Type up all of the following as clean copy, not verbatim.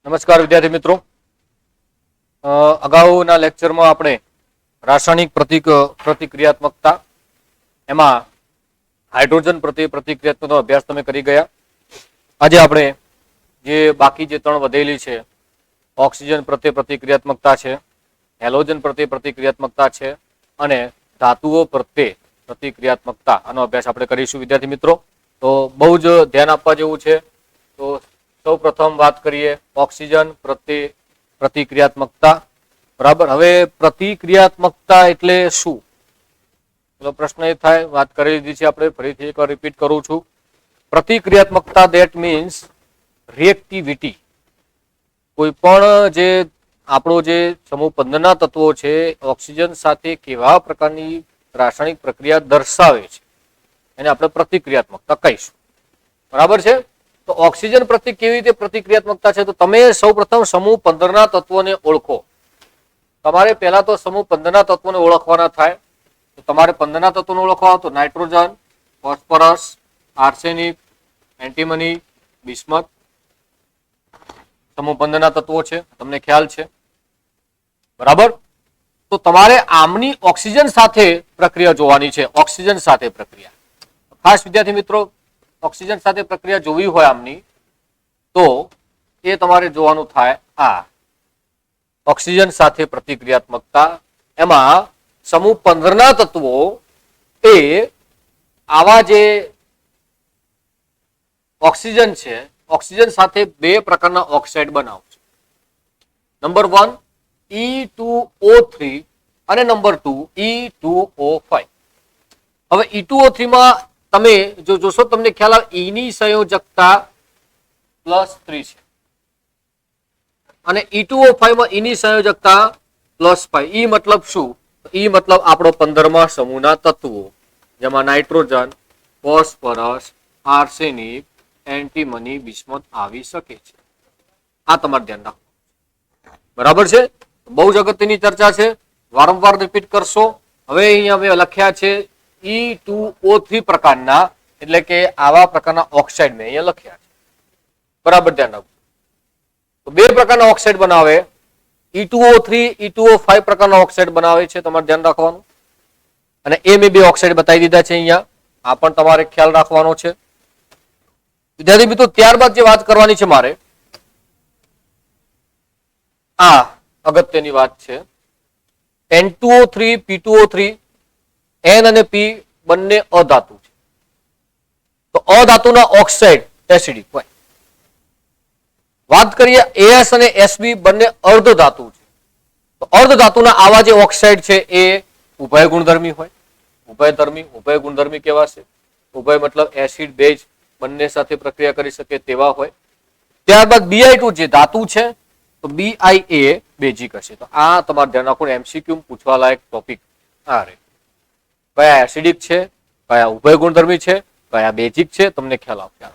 નમસ્કાર વિદ્યાર્થી મિત્રો, અગાઉના લેક્ચરમાં આપણે રાસાયણિક પ્રતિક્રિયાત્મકતા એમાં હાઇડ્રોજન પ્રત્યે પ્રતિક્રિયાત્મકતાનો અભ્યાસ તમે કરી ગયા. આજે આપણે જે બાકી જે ત્રણ વધેલી છે, ઓક્સિજન પ્રત્યે પ્રતિક્રિયાત્મકતા છે, હેલોજન પ્રત્યે પ્રતિક્રિયાત્મકતા છે અને ધાતુઓ પ્રત્યે પ્રતિક્રિયાત્મકતા, આનો અભ્યાસ આપણે કરીશું વિદ્યાર્થી મિત્રો. તો બહુ જ ધ્યાન આપવા જેવું છે. તો સૌ પ્રથમ વાત કરીએ ઓક્સિજન પ્રત્યે પ્રતિક્રિયાત્મકતા. બરાબર, હવે પ્રતિક્રિયાત્મકતા એટલે શું? પેલો પ્રશ્ન એ થાય, વાત કરી લીધી છે આપણે, ફરીથી એકવાર રિપીટ કરું છું. પ્રતિક્રિયાત્મકતા દેટ મીન્સ રિએક્ટિવિટી. કોઈ પણ જે આપણો જે સમૂહ 15 ના તત્વો છે, ઓક્સિજન સાથે કેવા પ્રકારની રાસાયણિક પ્રક્રિયા દર્શાવે છે એને આપણે પ્રતિક્રિયાત્મકતા કહીશું. બરાબર છે. તો ઓક્સિજન પ્રત્યે કેવી રીતે પ્રતિક્રિયાત્મકતા છે? તો તમે સૌપ્રથમ સમૂહ 15 ના તત્વોને ઓળખો. તમારે પહેલા તો સમૂહ 15 ના તત્વોને ઓળખવાના થાય. તો તમારે 15 ના તત્વોને ઓળખવા તો nitrogen, phosphorus, arsenic, antimony, bismuth સમૂહ 15 ના તત્વો છે, તમને ખ્યાલ છે. બરાબર. તો તમારે આમની ઓક્સિજન સાથે પ્રક્રિયા જોવાની છે. ઓક્સિજન સાથે પ્રક્રિયા ખાસ વિદ્યાર્થી મિત્રો, ઓક્સિજન સાથે પ્રક્રિયા જોવી હોય આમની, તો એ તમારે જોવાનું થાય આ ઓક્સિજન સાથે પ્રતિક્રિયાત્મકતા. એમાં સમૂહ 15 ના તત્વો એ આવા જે ઓક્સિજન છે, ઓક્સિજન સાથે બે પ્રકારના ઓક્સાઇડ બનાવશે. નંબર 1 E2O3 અને નંબર 2 E2O5. હવે E2O3 માં તમે જો જોશો તમને ખ્યાલ આવે, E ની સંયોજકતા +3 છે અને E2O5 માં E ની સંયોજકતા +5. E મતલબ શું? E મતલબ આપણો 15મા સમૂહના તત્વો, જેમાં nitrogen, phosphorus, arsenic, antimony, bismuth આવી શકે છે. આ તમારે ધ્યાન રાખવું. બરાબર છે. બહુ જ અગત્યની ચર્ચા છે, વારંવાર રિપીટ કરશો. હવે અહીંયા મેં લખ્યા છે E2O3 પ્રકારના, એટલે કે આવા પ્રકારના ઓક્સાઇડ મેં અહીંયા લખ્યા છે. બરાબર ધ્યાન રાખજો. તો બે પ્રકારના ઓક્સાઇડ બનાવે, E2O3, E2O5 પ્રકારના ઓક્સાઇડ બનાવે છે, તમારે ધ્યાન રાખવાનું. અને એ મેં બે ઓક્સાઇડ બતાવી દીધા છે અહીંયા, આ પણ તમારે ખ્યાલ રાખવાનો છે વિદ્યાર્થી મિત્રો. ત્યારબાદ જે વાત કરવાની છે મારે, આ અગત્યની વાત છે. N2O3, P2O3, N અને P બંને અધાતુ છે. તો અધાતુના ઓક્સાઇડ એસિડિક હોય. વાત કરીએ AS અને SB બંને અર્ધ ધાતુ છે. તો અર્ધ ધાતુના આવા જે ઓક્સાઇડ છે એ ઉભય ગુણધર્મી હોય. ઉભય ગુણધર્મી કહેવાશે. ઉભય મતલબ એસિડ બેઝ બંને સાથે પ્રક્રિયા કરી શકે તેવા હોય. ત્યારબાદ Bi2 જે ધાતુ છે, તો Bi એ બેઝિક હશે. તો આ તમારે ધ્યાન રાખવું, MCQ પૂછવા લાયક ટોપિક આ રહે. કયા એસિડિક છે, કયા ઉભય ગુણધર્મી છે, કયા બેઝિક છે, તમને ખ્યાલ આવશે.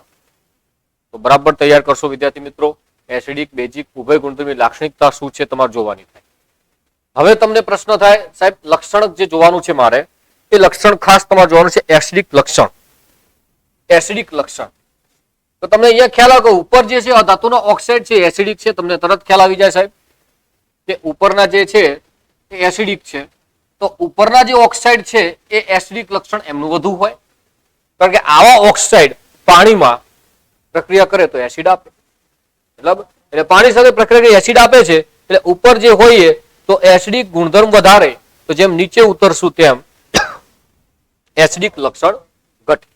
તો બરાબર તૈયાર કરશો વિદ્યાર્થી મિત્રો. એસિડિક, બેઝિક, ઉભય ગુણધર્મી લાક્ષણિકતા શું છે તમારે જોવાની થાય. હવે તમને પ્રશ્ન થાય, સાહેબ લક્ષણ જે જોવાનું છે મારે, એ લક્ષણ ખાસ તમારે જોવાનું છે એસિડિક લક્ષણ. એસિડિક લક્ષણ તો તમને અહીંયા ખ્યાલ આવે કે ઉપર જે છે ધાતુના ઓક્સાઇડ છે એસિડિક છે. તમને તરત ખ્યાલ આવી જાય સાહેબ કે ઉપરના જે છે એ એસિડિક છે. તો ઉપરના જે ઓક્સાઇડ છે એ એસિડિક લક્ષણ એમનું વધુ હોય, કારણ કે આવા ઓક્સાઇડ પાણીમાં પ્રક્રિયા કરે તો એસિડ આપે. બરાબર, એટલે પાણી સાથે પ્રક્રિયા એસિડ આપે છે, એટલે ઉપર જે હોય તો એસિડિક ગુણધર્મ વધારે, તો જેમ નીચે ઉતરશું તેમ એસિડિક લક્ષણ ઘટે.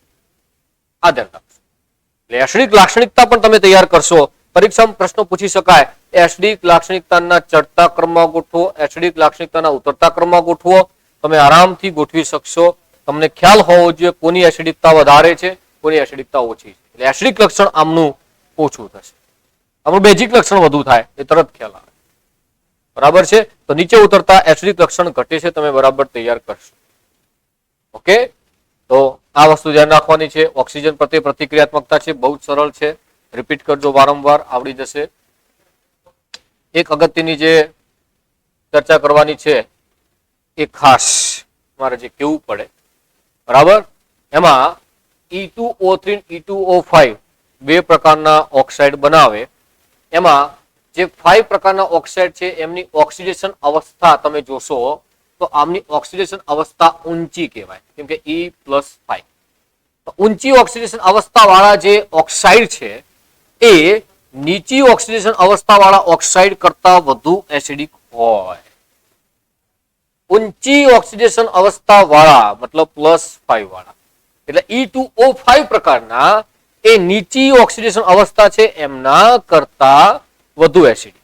આ ધ્યાન રાખજો. એટલે એસિડિક લાક્ષણિકતા પણ તમે તૈયાર કરશો. પરીક્ષામાં પ્રશ્નો પૂછી શકાય, એસિડિક લાક્ષણિકતાના ચડતા ક્રમમાં ગોઠવો, એસિડિક લાક્ષણિકતાના ઉતરતા ક્રમમાં ગોઠવો. તમે આરામથી ગોઠવી શકશો. તમને ખ્યાલ હોવો જોઈએ કોની એસિડિકતા વધારે છે, કોની એસિડિકતા ઓછી છે. એટલે એસિડિક લક્ષણ આમનું ઓછું થશે, આમનું બેઝિક લક્ષણ વધુ થાય, એ તરત ખ્યાલ આવે. બરાબર છે. તો નીચે ઉતરતા એસિડિક લક્ષણ ઘટે છે, તમે બરાબર તૈયાર કરશો. ઓકે, તો આ વસ્તુ ધ્યાન રાખવાની છે. ઓક્સિજન પ્રત્યે પ્રતિક્રિયાત્મકતા છે, બહુ જ સરળ છે, રિપીટ કરજો, વારંવાર આવડી જશે. એક અગત્યની જે ચર્ચા કરવાની છે એ ખાસ મારે જે કેવું પડે, બરાબર, એમાં E2O3, E2O5 બે પ્રકારના ઓક્સાઇડ બનાવે. એમાં જે 5 પ્રકારના ઓક્સાઇડ છે એમની ઓક્સિડેશન અવસ્થા તમે જોશો તો આમની ઓક્સિડેશન અવસ્થા ઊંચી કહેવાય, કેમ કે E+5. તો ઊંચી ઓક્સિડેશન અવસ્થા વાળા જે ઓક્સાઇડ છે એ નીચી ઓક્સિડેશન અવસ્થા વાળા ઓક્સાઇડ કરતા વધુ એસિડિક હોય. ઊંચી ઓક્સિડેશન અવસ્થા વાળા મતલબ +5 વાળા એટલે E2O5 પ્રકારના એ નીચી ઓક્સિડેશન અવસ્થા છે એમના કરતા વધુ એસિડિક.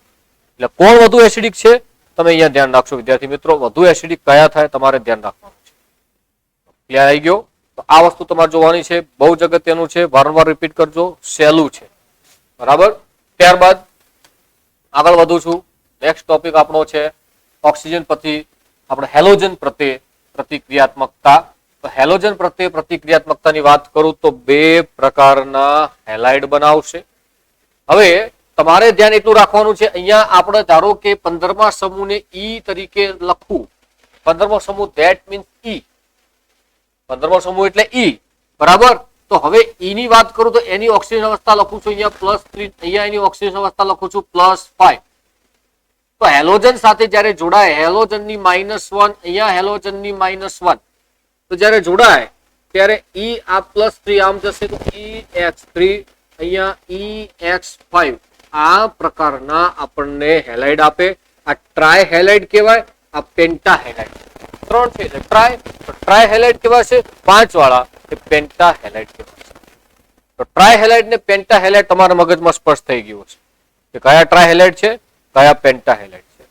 એટલે કોણ વધુ એસિડિક છે તમે અહીંયા ધ્યાન રાખશો વિદ્યાર્થી મિત્રો. વધુ એસિડિક કયા થાય તમારે ધ્યાન રાખવાનું છે. ક્લિયર આવી ગયો? તો આ વસ્તુ તમારે જોવાની છે, બહુ જ અગત્યનું છે, વારંવાર રિપીટ કરજો, સહેલું છે. બરાબર. ત્યારબાદ આગળ વધું છું. નેક્સ્ટ ટોપિક આપણો છે ઓક્સિજન પછી આપણે હેલોજન પ્રત્યે પ્રતિક્રિયાત્મકતા. તો હેલોજન પ્રત્યે પ્રતિક્રિયાત્મકતાની વાત કરું તો 2 પ્રકારના હેલાઇડ બનાવશે. હવે તમારે ધ્યાન એટલું રાખવાનું છે, અહીંયા આપણે ધારો કે 15મા સમૂહને E તરીકે લખવું. 15મો સમૂહ ધેટ મીન્સ E. 15મો સમૂહ એટલે E. બરાબર. તો હવે E ની વાત કરું તો એની ઓક્સિજન અવસ્થા લખું છું અહીંયા +3, અહીંયા એની ઓક્સિજન અવસ્થા લખું છું +5. તો હેલોજન સાથે જ્યારે જોડાય, હેલોજનની -1, અહીંયા હેલોજનની -1, તો જ્યારે જોડાય ત્યારે E આ +3 આમ જશે તો EX3, અહીંયા EX5 આ પ્રકારના આપણને હેલાઇડ આપે. આ ટ્રાય હેલાઇડ કહેવાય, આ પેન્ટા હેલાઇડ. 3 છે એટલે ટ્રાય હેલાઇડ કહેવાશે, 5 વાળા એ પેન્ટા હેલાઇડ કહેવાશે. તો ટ્રાય હેલાઇડ ને પેન્ટા હેલાઇડ તમારા મગજમાં સ્પષ્ટ થઈ ગયું છે કે કયા ટ્રાય હેલાઇડ છે, કયા પેન્ટા હેલાઇડ છે.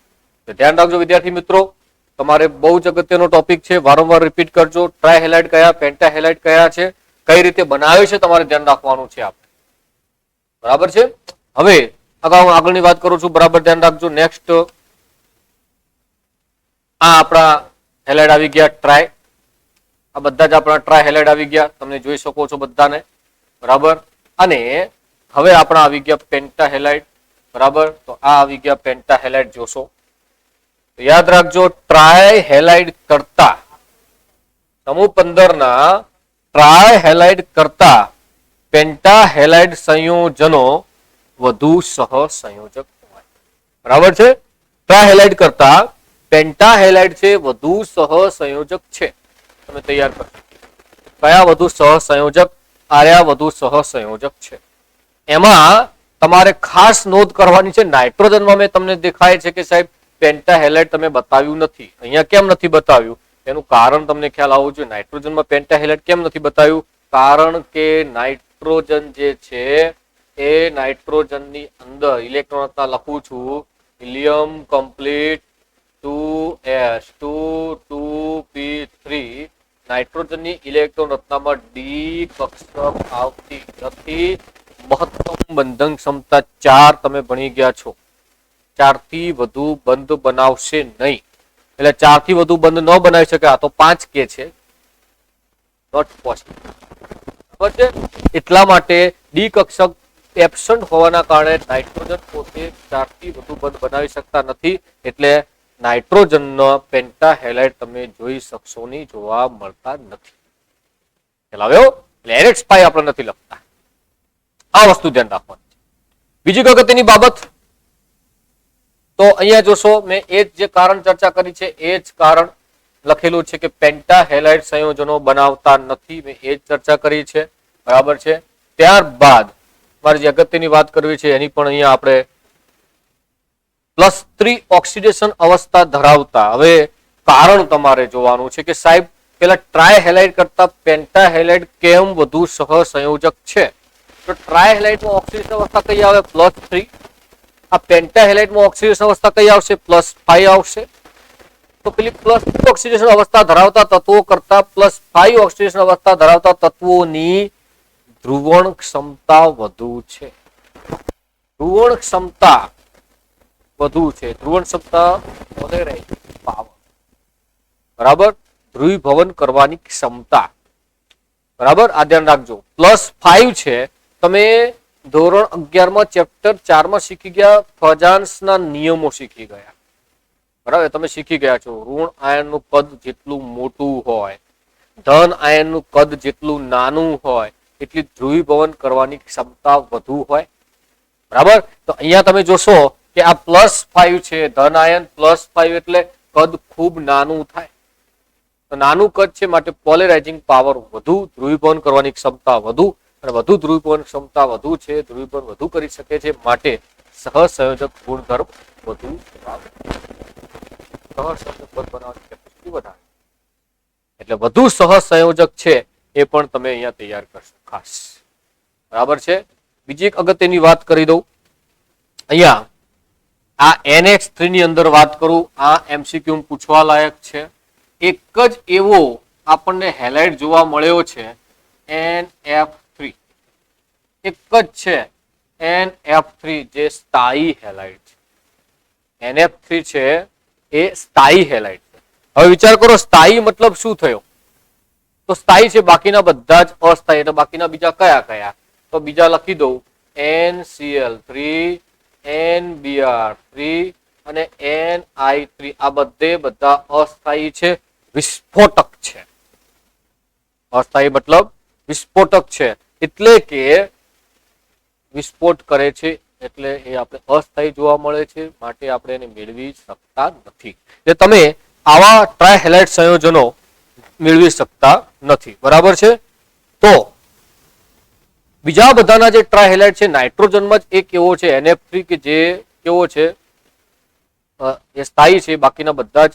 તો ધ્યાન રાખજો વિદ્યાર્થી મિત્રો, તમારે બહુ જ અગત્યનો ટોપિક છે, વારંવાર રિપીટ કરજો. ટ્રાય હેલાઇડ કયા, પેન્ટા હેલાઇડ કયા છે, કઈ રીતે બનાવે છે તમારે ધ્યાન રાખવાનું છે આપણે. બરાબર છે. હવે આગળની વાત કરું છું, બરાબર ધ્યાન રાખજો. નેક્સ્ટ આ આપણા હેલાઇડ આવી ગયા ટ્રાય. આ બધા જ આપણા ટ્રાય હેલાઇડ આવી ગયા, તમને જોઈ શકો છો બધાને. બરાબર. અને હવે આપણા આવી ગયા પેન્ટા હેલાઇડ. બરાબર. તો આ આવી ગયા પેન્ટા હેલાઇડ જોશો તો યાદ રાખજો, ટ્રાય હેલાઇડ કરતા સમૂહ 15 ના ટ્રાય હેલાઇડ કરતા પેન્ટા હેલાઇડ સંયોજનો વધુ સહસંયોજક હોય. બરાબર છે. ટ્રાય હેલાઇડ કરતા પેન્ટા હેલાઇડ છે વધુ સહસંયોજક છે. તમે તૈયાર કરો કયા વધુ સહસંયોજક, આર્યા વધુ સહસંયોજક છે. એમાં તમારે ખાસ નોંધ કરવાની છે, નાઇટ્રોજનમાં મેં તમને દેખાય છે કે સાહેબ પેન્ટા હેલાઇડ તમે બતાવ્યું નથી. અહીંયા કેમ નથી બતાવ્યું એનું કારણ તમને ખ્યાલ આવવું જોઈએ. નાઇટ્રોજનમાં પેન્ટા હેલાઇડ કેમ નથી બતાવ્યું? કારણ કે નાઇટ્રોજન જે છે એ નાઇટ્રોજનની અંદર ઇલેક્ટ્રોન રચના લખું છું, હિલિયમ કમ્પ્લીટ 2s2 2p3. નાઇટ્રોજનની ઇલેક્ટ્રોન રચનામાં ડી કક્ષક આવતી નથી. મહત્તમ બંધન ક્ષમતા 4 તમે ભણી ગયા છો. 4 થી વધુ બંધ બનાવશે નહીં. એટલે 4 થી વધુ બંધ ન બનાવી શકે. આ તો 5 કે છે, નોટ પોસિબલ. બરાબર છે. એટલા માટે ડી કક્ષક એબસન્ટ હોવાના કારણે નાઇટ્રોજન પોતે 4 થી વધુ બંધ બનાવી શકતા નથી. એટલે નાઇટ્રોજનનો પેન્ટા હેલાઇડ તમે જોઈ શકશો નહીં, જોવા મળતા નથી. ખ્યાલ આવ્યો? એટલે NH5 આપણે નથી લખતા. આ વસ્તુ ધ્યાન રાખવાની છે. બીજી કોઈ અગત્યની બાબત તો અહીંયા જોશો, મેં એ જ જે કારણ ચર્ચા કરી છે એ જ કારણ લખેલું છે કે પેન્ટા હેલાઇડ સંયોજનો બનાવતા નથી. મેં એ જ ચર્ચા કરી છે. બરાબર છે. ત્યારબાદ મારે જે અગત્યની વાત કરવી છે એની પણ અહીંયા આપણે +3 ઓક્સિડેશન અવસ્થા ધરાવતા. હવે કારણ તમારે જોવાનું છે કે સાહેબ પેલા ટ્રાય હેલાઇડ કરતા પેન્ટા હેલાઇડ કેમ વધુ સહસંયોજક છે. તો ટ્રાય હેલાઇડમાં ઓક્સિડેશન અવસ્થા કઈ આવે? +3. આ પેન્ટા હેલાઇડમાં ઓક્સિડેશન અવસ્થા કઈ આવશે? +5 આવશે. તો પેલી +3 ઓક્સિડેશન અવસ્થા ધરાવતા તત્વો કરતા +5 ઓક્સિડેશન અવસ્થા ધરાવતા તત્વોની ધ્રુવણ ક્ષમતા વધુ છે. ધ્રુવણ ક્ષમતા વધુ છે. ધ્રુવણ ક્ષમતા વગેરે પાવર. બરાબર. ધ્રુવીભવન કરવાની ક્ષમતા. બરાબર. આ ધ્યાન રાખજો. +5 છે. તમે ધોરણ 11 માં ચેપ્ટર 4 માં શીખી ગયા, ફજાન્સના નિયમો શીખી ગયા. બરાબર. તમે શીખી ગયા છો ઋણ આયનનું કદ જેટલું મોટું હોય, ધન આયનનું કદ જેટલું નાનું હોય એટલી ધ્રુવીભવન કરવાની ક્ષમતા વધુ હોય. બરાબર. તો અહીંયા તમે જોશો કે આ +5 છે, ધન આયન +5 એટલે કદ ખૂબ નાનું થાય. તો નાનું કદ છે માટે પોલેરાઇઝિંગ પાવર વધુ, ધ્રુવીભવન કરવાની ક્ષમતા વધુ, અને વધુ ધ્રુવીભવન ક્ષમતા વધુ છે, ધ્રુવીભવન વધુ કરી શકે છે માટે સહસંયોજક ગુણધર્મ વધુ સહસંયોજક પદ બનાવવાની કેપેસિટી વધારે. એટલે વધુ સહસંયોજક છે એ પણ તમે અહીંયા તૈયાર કરશો ખાસ. બરાબર છે. બીજી એક અગત્યની વાત કરી દઉં. અહીંયા આ NH3 ની અંદર વાત કરું, આ MCQ પૂછવા લાયક છે. એક જ એવો આપણને હેલાઇડ જોવા મળ્યો છે NF3. એક જ છે NF3 જે સ્થાયી હેલાઇડ છે. NF3 છે એ સ્થાયી હેલાઇડ છે. હવે વિચાર કરો સ્થાયી મતલબ શું થયો? તો સ્થાયી છે બાકીના બધા જ અસ્થાયી. એટલે બાકીના બીજા કયા કયા? તો બીજા લખી દઉં NCl3, NBr3 અને NI3. આ બધા અસ્થાયી છે, વિસ્ફોટક છે. અસ્થાયી મતલબ વિસ્ફોટક છે, એટલે કે વિસ્ફોટ કરે છે, એટલે એ આપણે અસ્થાયી જોવા મળે છે માટે આપણે એને મેળવી શકતા નથી. એટલે તમે આવા ટ્રાયહેલાઇડ સંયોજનો મેળવી શકતા નથી. બરાબર છે. તો બીજા બધાના જે ટ્રાયહેલાઇડ છે નાઇટ્રોજનમાં જ એક એવો છે NF3 કે જે કેવો છે એ સ્થાયી છે. બાકીના બધા જ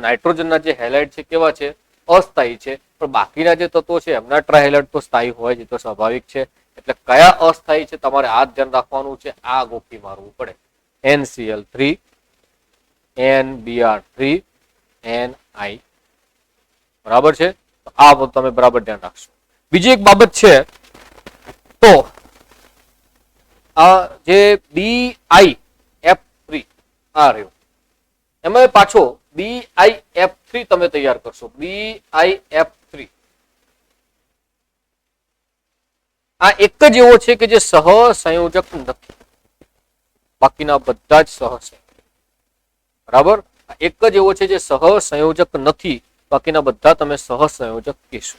નાઇટ્રોજનના જે હેલાઇડ છે કેવા છે? અસ્થાયી છે. પણ બાકીના જે તત્વો છે એમના ટ્રાયહેલાઇડ તો સ્થાયી હોય જ, તો સ્વાભાવિક છે. એટલે કયા અસ્થાયી છે તમારે આ ધ્યાન રાખવાનું છે, આ ગોખી મારવું પડે. NCl3, NBr3, Ni. બરાબર છે. આ તમે બરાબર ધ્યાન રાખશો. બીજી એક બાબત છે તો આ જે BiF3 આ રહ્યો, એમાં પાછો BiF3 તમે તૈયાર કરશો. BiF3 આ એક જ એવો છે કે જે સહસંયોજક નથી, બાકીના બધા જ સહસંયોજક. બરાબર. એક જ એવો છે જે સહસંયોજક નથી, બાકીના બધા તમે સહસંયોજક કહેશો.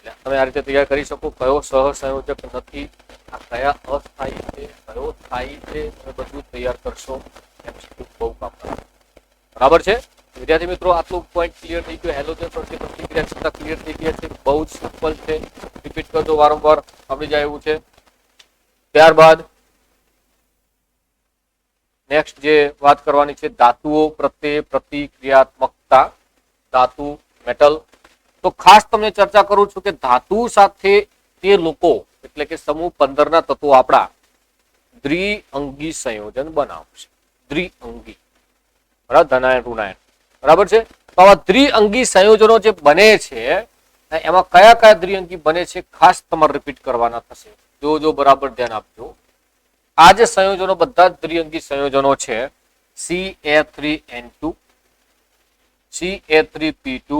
એટલે તમે આ રીતે તૈયાર કરી શકો. કયો સહસંયોજક નથી, આ કયા અસ્થાયી છે, કયો સ્થાયી છે, તમે બધું તૈયાર કરશો. બહુ કામ કરે. બરાબર છે. વિદ્યાર્થી મિત્રો આટલું પોઈન્ટ ક્લિયર થઈ ગયો. હેલોજન પ્રોડક્ટની પ્રતિક્રિયા ક્લિયર થઈ ગયા છે. બહુ જ સિમ્પલ છે. રિપીટ કરજો વારંવાર, આવડી જાય એવું છે. ત્યારબાદ નેક્સ્ટ જે વાત કરવાની છે ધાતુઓ પ્રત્યે પ્રતિક્રિયાત્મકતા. ધાતુ મેટલ. તો ખાસ તમને ચર્ચા કરું છું કે ધાતુ સાથે તે લોકો એટલે કે સમૂહ 15 ના તત્વો આપણા દ્વિઅંગી સંયોજન બનાવશે. દ્વિઅંગી. બરાબર. ધનાયન ઋણાયન. બરાબર છે. તો આવા દ્વિઅંગી સંયોજનો જે બને છે એમાં કયા કયા દ્વિઅંગી બને છે ખાસ તમારે રિપીટ કરવાના થશે. જો બરાબર ધ્યાન આપજો. આ જે સંયોજનો બધા દ્વિઅંગી સંયોજનો છે Ca3N2, Ca3P2,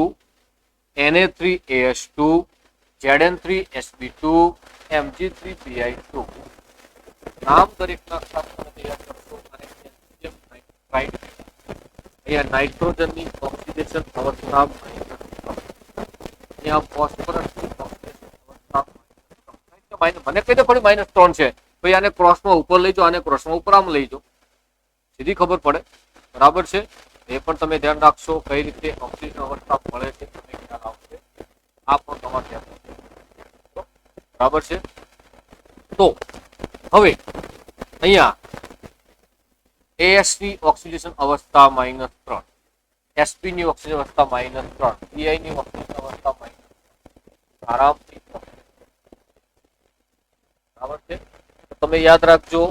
Na3AS2, Zn3Sp2, Mg3Bi2. નામ દરેકના ખાસ તૈયાર કરશો. અને અહીંયા નાઇટ્રોજનની ઓક્સિડેશન અવસ્થા, અહીંયા ફોસ્ફરસની ઓક્સિડેશન અવસ્થા. મને કહી દો ખરી -3 છે ભાઈ, આને ક્રોસમાં ઉપર લઈ જાઓ, આને ક્રોસમાં ઉપર આમ લઈ જાઓ, સીધી ખબર પડે. બરાબર છે. એ પણ તમે ધ્યાન રાખશો કઈ રીતે ઓક્સિજન અવસ્થા મળે છે, તમે ખ્યાલ આવશે. આ પણ તમારે ધ્યાન રાખજો. બરાબર છે. તો હવે અહીંયા AS ની ઓક્સિડેશન અવસ્થા -3, SP ની ઓક્સિજન અવસ્થા -3, Pi ની ઓક્સિજન અવસ્થા -3. આરામથી. બરાબર છે. તમે યાદ રાખજો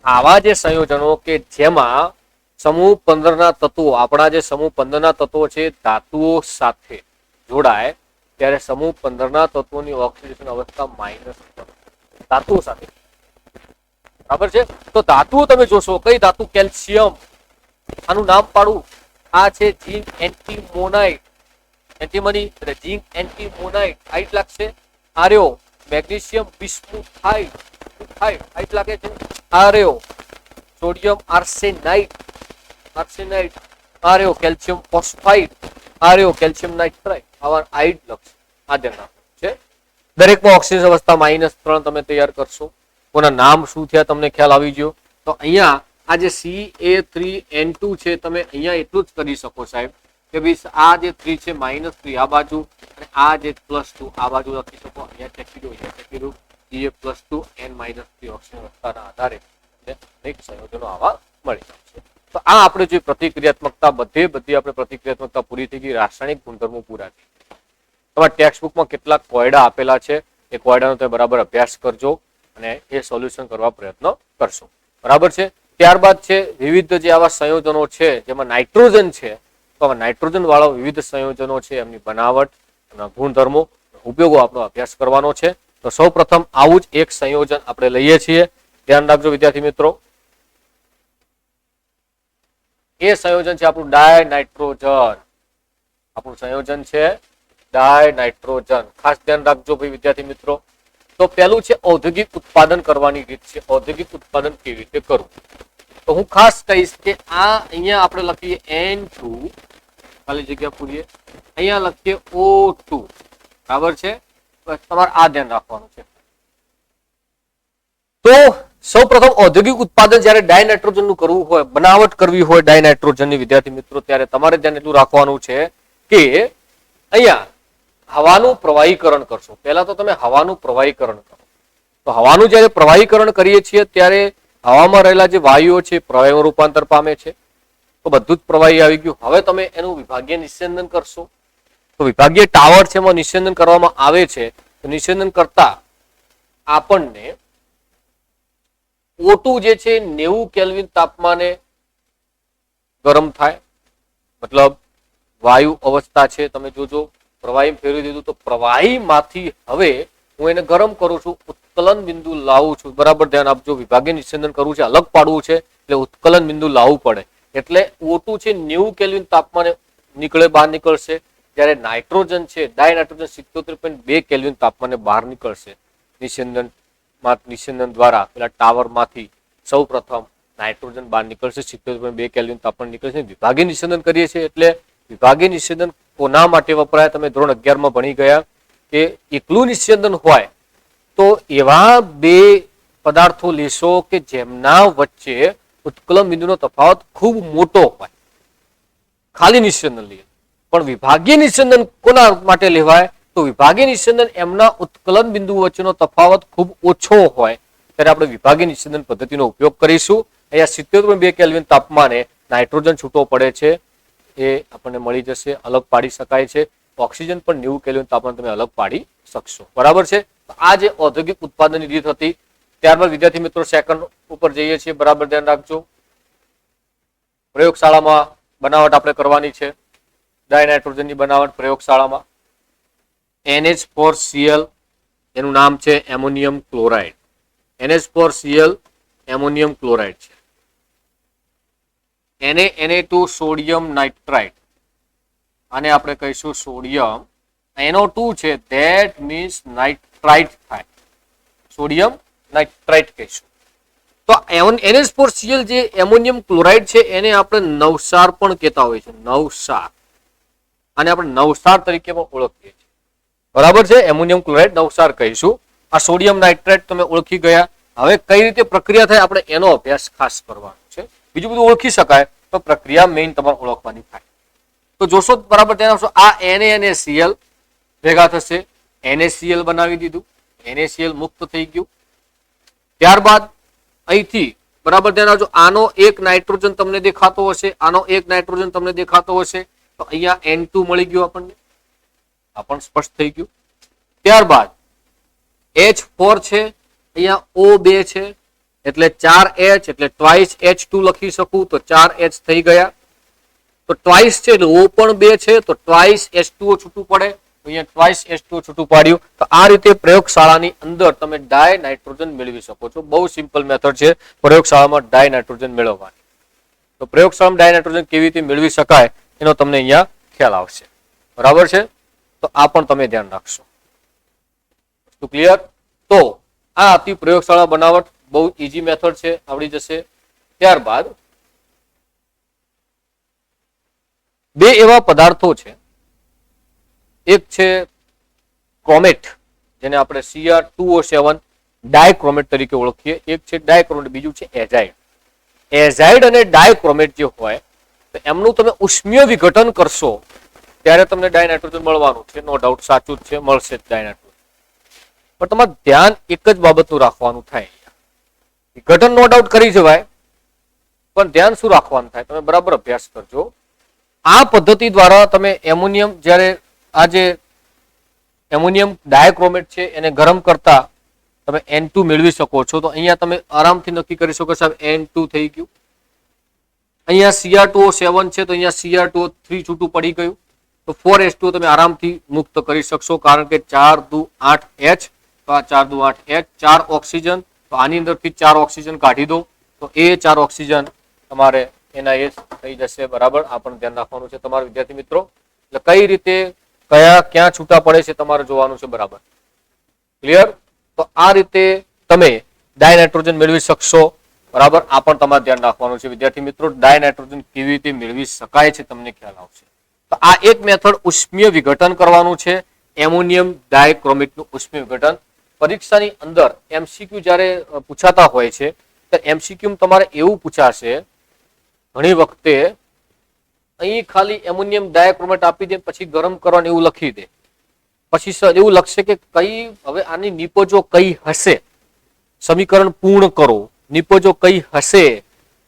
આવા જે સંયોજનો કે જેમાં સમૂહ 15 ના તત્વો, આપણા જે સમૂહ 15 ના તત્વો છે ધાતુઓ સાથે જોડાય ત્યારે સમૂહ 15 ના તત્વોની ઓક્સિડેશન અવસ્થા -3 ધાતુઓ સાથે. બરાબર છે. તો ધાતુઓ તમે જોશો કઈ ધાતુ? કેલ્શિયમ. આનું નામ પાડું. આ છે ઝિંક એન્ટીમોનાઇટ. એન્ટીમની એટલે ઝિંક એન્ટીમોનાઇટ હાઈટ લાગશે. આર્યો મેગ્નેશિયમ બિસ્મુથાઇટ હાઈટ લાગે છે. આર્યો સોડિયમ આર્સેનાઇટ આર્યો કેલ્શિયમ ફોસ્ફાઇડ, આર્યો કેલ્શિયમ નાઇટ્રાઇટ. આવા આઈડ લક્ષ આ ધ્યાન રાખવું છે. દરેકમાં ઓક્સિજન અવસ્થા -3 તમે તૈયાર કરશો. કોના નામ શું થયા તમને ખ્યાલ આવી ગયો. તો અહીંયા આ જે CA3N2 છે તમે અહીંયા એટલું જ કરી શકો સાહેબ કે ભાઈ આ જે 3 છે -3 આ બાજુ અને આ જે +2 આ બાજુ લખી શકો. અહીંયા ચેકી દો, અહીંયા ચેકી દો. CA+2 N-3 ઓક્સિજન વધતાના આધારે અનેક સંયોજનો આવા મળી જશે. તો આ આપણે જે પ્રતિક્રિયાત્મકતા બધી આપણે પ્રતિક્રિયાત્મકતા પૂરી થઈ ગઈ, રાસાયણિક ગુણધર્મો પૂરા થઈ ગયા. તમારા ટેક્સ્ટ બુકમાં કેટલાક કોયડા આપેલા છે, એ કોયડાનો તમે બરાબર અભ્યાસ કરજો અને એ સોલ્યુશન કરવા પ્રયત્ન કરશો. બરાબર છે. ત્યારબાદ છે વિવિધ જે આવા સંયોજનો છે જેમાં નાઇટ્રોજન છે, તો આવા નાઇટ્રોજન વાળા વિવિધ સંયોજનો છે, એમની બનાવટ, એમના ગુણધર્મો, ઉપયોગો આપણો અભ્યાસ કરવાનો છે. તો સૌ પ્રથમ આવું જ એક સંયોજન આપણે લઈએ છીએ. ધ્યાન રાખજો વિદ્યાર્થી મિત્રો, એ સંયોજન છે આપણું ડાયનાઇટ્રોજન. આપણું સંયોજન છે ડાયનાઇટ્રોજન. ખાસ ધ્યાન રાખજો ભાઈ વિદ્યાર્થી મિત્રો. તો પહેલું છે ઔદ્યોગિક ઉત્પાદન કરવાની રીત છે. ઔદ્યોગિક ઉત્પાદન કેવી રીતે કરવું, તો હું ખાસ કહીશ કે આ અહીંયા આપણે લખીએ N2, ખાલી જગ્યા પૂરીએ, અહીંયા લખીએ O2. બરાબર છે. તમારે આ ધ્યાન રાખવાનું છે. તો સૌ પ્રથમ ઔદ્યોગિક ઉત્પાદન જ્યારે ડાયનાઇટ્રોજન નું કરવું હોય, બનાવટ કરવી હોય ડાયનાઇટ્રોજન ની વિદ્યાર્થી મિત્રો, ત્યારે તમારે ધ્યાન એટલું રાખવાનું છે કે અહીંયા હવાનું પ્રવાહીકરણ કરશો. પહેલા તો તમે હવાનું પ્રવાહીકરણ કરો. તો હવાનું જ્યારે પ્રવાહીકરણ કરીએ છીએ ત્યારે હવામાં રહેલા જે વાયુઓ છે પ્રવાહીમાં રૂપાંતર પામે છે. તો બધું જ પ્રવાહી આવી ગયું. હવે તમે એનું વિભાગીય નિસ્યંદન કરશો. તો વિભાગીય ટાવર છે એમાં નિસ્યંદન કરવામાં આવે છે. તો નિસ્યંદન કરતા આપણને O2 જે છે 90 કેલ્વિન તાપમાને ગરમ થાય. મતલબ વાયુ અવસ્થા છે. તમે જોજો પ્રવાહી ફેરવી દીધું તો પ્રવાહીમાંથી હવે હું એને ગરમ કરું છું, ઉત્કલન બિંદુ લાવું છું. બરાબર ધ્યાન આપજો. વિભાગીય નિસ્યંદન કરવું છે, અલગ પાડવું છે, એટલે ઉત્કલન બિંદુ લાવવું પડે. એટલે O2 છે 90 કેલ્વિન તાપમાને નીકળે, બહાર નીકળશે. જ્યારે નાઇટ્રોજન છે ડાયનાઇટ્રોજન 77.2 કેલ્વિન તાપમાને બહાર નીકળશે. નિસ્યંદન દ્વારા પેલા ટાવર માંથી સૌ પ્રથમ નાઇટ્રોજન બહાર નીકળશે, 77.2 કેલ્વિન તાપમાન નીકળશે. વિભાગીય નિસ્યંદન કરીએ છીએ એટલે વિભાગીય નિસ્યંદન કોના માટે વપરાય, તમે ધોરણ 11 માં ભણી ગયા કે એકલું નિસ્યંદન હોય તો એવા બે પદાર્થો લેશો કે જેમના વચ્ચે ઉત્કલન બિંદુનો તફાવત ખૂબ મોટો હોય, ખાલી નિસ્યંદન લઈએ. પણ વિભાગીય નિસ્યંદન કોના માટે લેવાય, તો વિભાગીય નિસ્યંદન એમના ઉત્કલન બિંદુ વચ્ચેનો તફાવત ખૂબ ઓછો હોય ત્યારે આપણે વિભાગીય નિસ્યંદન પદ્ધતિનો ઉપયોગ કરીશું. અહીંયા 77.2 કેલ્વિન તાપમાને નાઇટ્રોજન છૂટો પડે છે, એ આપણને મળી જશે, અલગ પાડી શકાય છે. ઓક્સિજન પણ 90 કેલ્વિન તાપમાન તમે અલગ પાડી શકશો. બરાબર છે. આ જે ઔદ્યોગિક ઉત્પાદનની રીત હતી. ત્યારબાદ વિદ્યાર્થી મિત્રો સેકન્ડ ઉપર જઈએ છીએ. બરાબર ધ્યાન રાખજો. પ્રયોગશાળામાં બનાવટ આપણે કરવાની છે. ડાયનાઇટ્રોજનની બનાવટ પ્રયોગશાળામાં NH4Cl, એનું નામ છે ammonium chloride. NH4Cl ammonium chloride છે. Na2 સોડિયમ નાઇટ્રાઇટ, આને આપણે કહીશું સોડિયમ. NO2 છે ધેટ મીન્સ નાઇટ્રાઇટ થાય, સોડિયમ નાઇટ્રાઇટ કહીશું. તો NH4Cl જે એમોનિયમ ક્લોરાઇડ છે એને આપણે નવસાર પણ કહેતા હોય છે. નવસાર, આને આપણે નવસાર તરીકે પણ ઓળખીએ છીએ. બરાબર છે. એમોનિયમ ક્લોરાઇડ નવસાર કહીશું. આ સોડિયમ નાઇટ્રાઇટ તમે ઓળખી ગયા. હવે કઈ રીતે પ્રક્રિયા થાય આપણે એનો અભ્યાસ ખાસ કરવાનો છે. બીજું બધું ઓળખી શકાય તો પ્રક્રિયા મેઇન તમારે ઓળખવાની થાય. તો જોશો બરાબર ધ્યાન આપશો. આ NaCl ભેગા થશે, NaCl બનાવી દીધું, NaCl મુક્ત થઈ ગયું. ત્યારબાદ અહીંથી બરાબર ધ્યાન આપજો. આનો એક નાઇટ્રોજન તમને દેખાતો હશે, આનો એક નાઇટ્રોજન તમને દેખાતો હશે. તો અહીંયા N2 મળી ગયું આપણને, આ પણ સ્પષ્ટ થઈ ગયું. ત્યારબાદ H4 છે, અહીંયા O2 છે, એટલે 4H એટલે ટ્વાઇસ H2 લખી શકું તો 4H થઈ ગયા. તો ટ્વાઇસ છે એટલે O પણ 2 છે તો ટ્વાઇસ H2O છૂટું પડે. અહીંયા ટ્વાઇસ H2O છૂટું પાડ્યું. તો આ રીતે પ્રયોગશાળાની અંદર તમે ડાય નાઇટ્રોજન મેળવી શકો છો. બહુ સિમ્પલ મેથડ છે પ્રયોગશાળામાં ડાય નાઇટ્રોજન મેળવવાની. તો પ્રયોગશાળામાં ડાય નાઇટ્રોજન કેવી રીતે મેળવી શકાય એનો તમને અહીંયા ખ્યાલ આવશે. બરાબર છે. તો આ પણ તમે ધ્યાન રાખશો. તો ક્લિયર. તો આ હતી પ્રયોગશાળા બનાવટ. બહુ ઈઝી મેથડ છે, આવડી જશે. ત્યારબાદ બે એવા પદાર્થો છે. એક છે ક્રોમેટ, જેને આપણે Cr2O7 ડાયક્રોમેટ તરીકે ઓળખીએ. એક છે ડાયક્રોમેટ, બીજું છે એજાઇડ. એઝાઇડ અને ડાયક્રોમેટ જે હોય તો એમનું તમે ઉષ્મીય વિઘટન કરશો ત્યારે તમને ડાયનાઇટ્રોજન મળવાનું છે. નો ડાઉટ સાચું જ છે, મળશે જ ડાયનાઇટ્રોજન. પણ તમારે ધ્યાન એક જ બાબતનું રાખવાનું થાય. વિઘટન નો ડાઉટ કરી જવાય, પણ ધ્યાન શું રાખવાનું થાય, તમે બરાબર અભ્યાસ કરજો. આ પદ્ધતિ દ્વારા તમે એમોનિયમ જ્યારે આ જે એમોનિયમ ડાયક્રોમેટ છે એને ગરમ કરતા તમે N2 મેળવી શકો છો. તો અહીંયા તમે આરામથી નક્કી કરી શકો સાહેબ N2 થઈ ગયું. અહીંયા Cr2O7 છે તો અહીંયા Cr2O3 છૂટું પડી ગયું. તો 4H2 તમે આરામથી મુક્ત કરી શકશો, કારણ કે 4 દુ 8H, તો આ 4 દુ 8H, 4 ઓક્સિજન, તો આની અંદરથી 4 ઓક્સિજન કાઢી દો તો એ 4 ઓક્સિજન તમારે NiH થઈ જશે. બરાબર, આ પણ ધ્યાન રાખવાનું છે તમારા વિદ્યાર્થી મિત્રો. એટલે કઈ રીતે કયા ક્યાં છૂટા પડે છે તમારે જોવાનું છે. બરાબર, ક્લિયર? તો આ રીતે તમે ડાયનાઇટ્રોજન મેળવી શકશો. બરાબર, આ પણ તમારે ધ્યાન રાખવાનું છે વિદ્યાર્થી મિત્રો. ડાયનાઇટ્રોજન કેવી રીતે મેળવી શકાય છે તમને ખ્યાલ આવશે. તો આ એક મેથડ ઉષ્મીય વિઘટન કરવાનું છે, એમોનિયમ ડાયક્રોમેટનું ઉષ્મીય વિઘટન. પરીક્ષાની અંદર MCQ જ્યારે પૂછાતા હોય છે ત્યારે MCQ તમારે એવું પૂછાશે ઘણી વખતે, અહીં ખાલી એમોનિયમ ડાયક્રોમેટ આપી દે પછી ગરમ કરવાનું એવું લખી દે, પછી સર એવું લખશે કે કઈ હવે આની નિપજો કઈ હશે, સમીકરણ પૂર્ણ કરો, નિપજો કઈ હશે,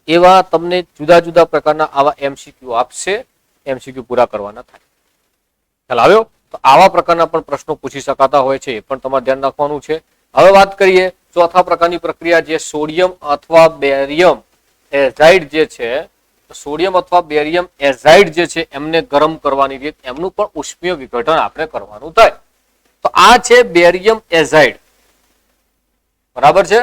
એવા તમને જુદા જુદા પ્રકારના આવા MCQ આપશે. MCQ પૂરા કરવાના થાય. ખ્યાલ આવ્યો? તો આવા પ્રકારના પણ પ્રશ્નો પૂછી શકાતા હોય છે, એ પણ તમારે ધ્યાન રાખવાનું છે. હવે વાત કરીએ ચોથા પ્રકારની પ્રક્રિયા, જે સોડિયમ અથવા બેરિયમ એઝાઇડ જે છે. સોડિયમ અથવા બેરિયમ એઝાઇડ જે છે એમને ગરમ કરવાની રીત, એમનું પણ ઉષ્મીય વિઘટન આપણે કરવાનું થાય. તો આ છે બેરિયમ એઝાઇડ. બરાબર છે?